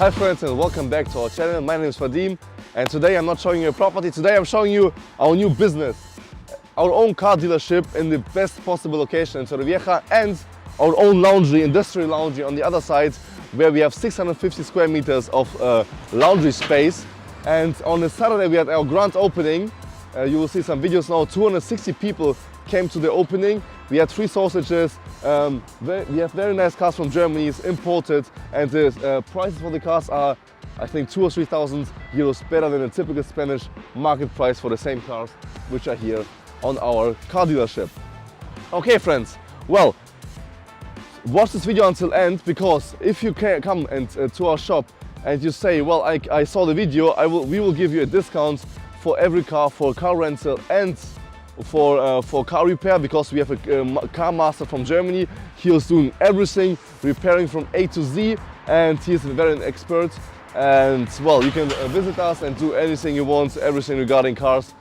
Hi friends and welcome back to our channel. My name is Vadim and today I'm not showing you a property, today I'm showing you our new business. Our own car dealership in the best possible location in Torrevieja and our own laundry, industrial laundry on the other side where we have 650 square meters of laundry space. And on a Saturday we had our grand opening. You will see some videos now. 260 people came to the opening. We had 3 sausages. We have very nice cars from Germany, it's imported, and the prices for the cars are, I think, 2,000 or 3,000 euros better than a typical Spanish market price for the same cars which are here on our car dealership. Okay friends, well, watch this video until end, because if you can come and to our shop and you say, well, I saw the video, we will give you a discount for every car, for car rental and for car repair, because we have a car master from Germany. He is doing everything, repairing from A to Z, and he is a very expert. And well, you can visit us and do anything you want, everything regarding cars,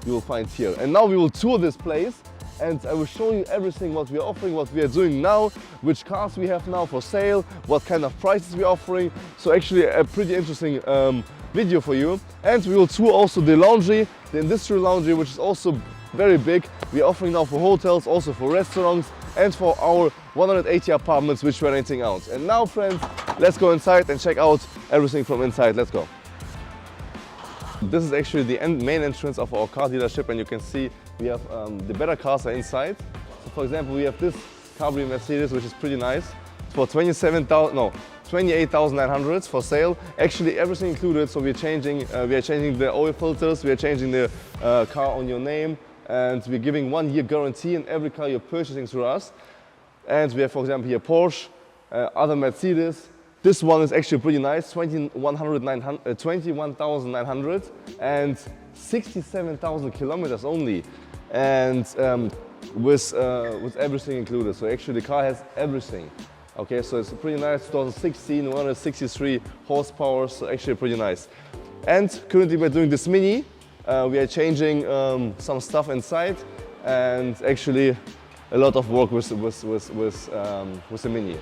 you will find here. And now we will tour this place and I will show you everything what we are offering, what we are doing now, which cars we have now for sale, what kind of prices we are offering. So actually a pretty interesting video for you. And we will tour also the laundry, the industrial laundry, which is also very big. We are offering now for hotels, also for restaurants and for our 180 apartments which we are renting out. And now friends, let's go inside and check out everything from inside. Let's go. This is actually the main entrance of our car dealership, and you can see we have the better cars are inside. So for example, we have this Cabrio Mercedes, which is pretty nice. It's for 28,900 for sale. Actually everything included, so we are changing the oil filters, we are changing the car on your name, and we're giving 1-year guarantee in every car you're purchasing through us. And we have, for example, here Porsche, other Mercedes. This one is actually pretty nice, 21,900 and 67,000 kilometers only, and with everything included. So actually the car has everything. Okay, so it's pretty nice. 2016, 163 horsepower, so actually pretty nice. And currently we're doing this Mini. We are changing some stuff inside, and actually a lot of work with the Mini.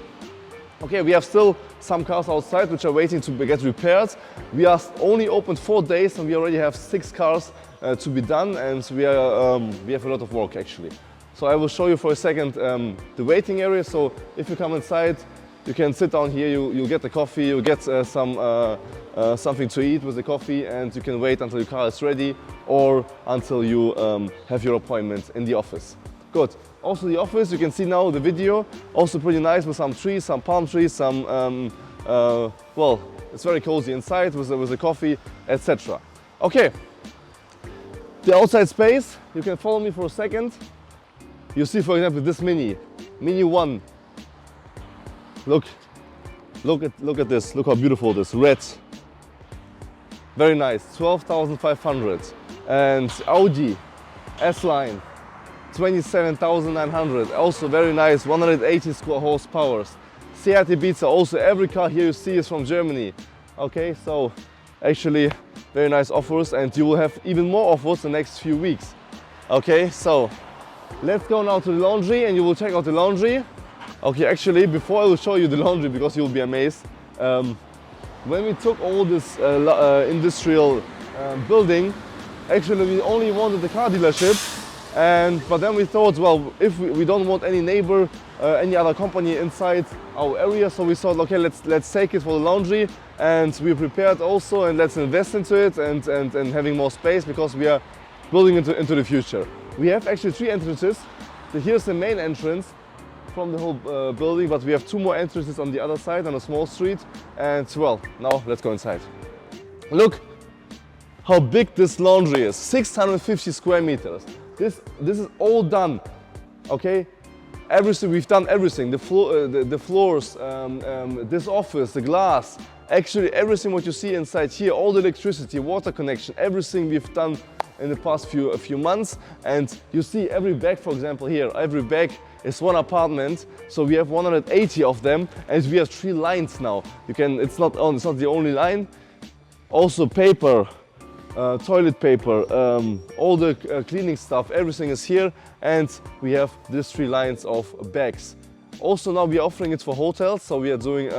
Okay, we have still some cars outside which are waiting to get repaired. We are only open 4 days and we already have 6 cars to be done, and we have a lot of work actually. So I will show you for a second the waiting area. So if you come inside, you can sit down here, you'll get the coffee, you'll get something to eat with the coffee, and you can wait until your car is ready or until you have your appointment in the office. Good. Also the office, you can see now the video, also pretty nice with some trees, some palm trees, some, well, it's very cozy inside with the coffee, etc. Okay, the outside space, you can follow me for a second. You see, for example, this Mini 1. Look at this, look how beautiful this, red. Very nice, 12,500. And Audi S-Line, 27,900, also very nice, 180 horsepower. Seat Ibiza, also every car here you see is from Germany. Okay, so actually very nice offers, and you will have even more offers the next few weeks. Okay, so let's go now to the laundry and you will check out the laundry. Okay, actually before I will show you the laundry, because you will be amazed, when we took all this industrial building, actually we only wanted the car dealership. But then we thought, well, if we don't want any neighbor, any other company inside our area, so we thought, okay, let's take it for the laundry, and we prepared also, and let's invest into it and having more space, because we are building into the future. We have actually 3 entrances. Here's the main entrance from the whole building, but we have 2 more entrances on the other side on a small street. And well, now let's go inside. Look how big this laundry is, 650 square meters. This is all done, okay? Everything, we've done everything. The floors, this office, the glass, actually everything what you see inside here, all the electricity, water connection, everything we've done in the past few months. And you see every bag, for example, here, every bag is 1 apartment. So we have 180 of them, and we have 3 lines now. It's not the only line. Also paper. Toilet paper, all the cleaning stuff, everything is here, and we have these 3 lines of bags. Also now we are offering it for hotels, so we are doing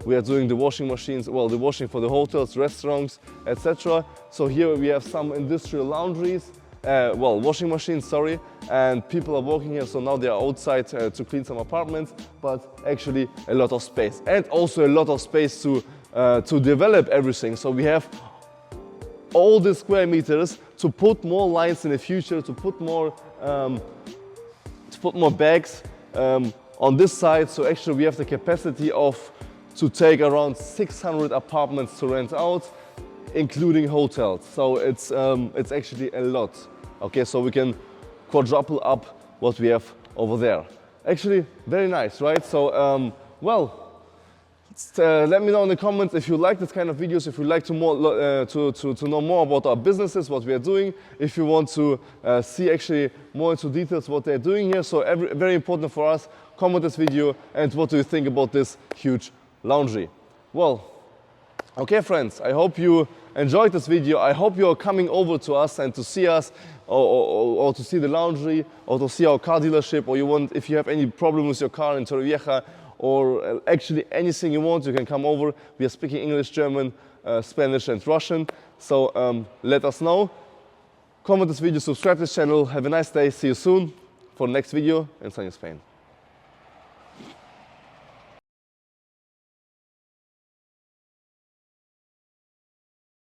we are doing the washing machines, well, the washing for the hotels, restaurants, etc. So here we have some industrial laundries, washing machines, sorry, and people are working here, so now they are outside to clean some apartments, but actually a lot of space. And also a lot of space to develop everything. So we have all the square meters to put more lines in the future, to put more bags on this side. So actually we have the capacity to take around 600 apartments to rent out, including hotels. So it's actually a lot. Okay, so we can quadruple up what we have over there. Actually, very nice, right? So, let me know in the comments if you like this kind of videos, if you like to know more about our businesses, what we are doing, if you want to see actually more into details what they're doing here. So very important for us, comment this video and what do you think about this huge laundry. Well, okay friends, I hope you enjoyed this video. I hope you are coming over to us and to see us or to see the laundry or to see our car dealership, or if you have any problem with your car in Torrevieja, or actually anything you want, you can come over. We are speaking English, German, Spanish and Russian. So let us know. Comment this video, subscribe to this channel. Have a nice day. See you soon for the next video in sunny Spain.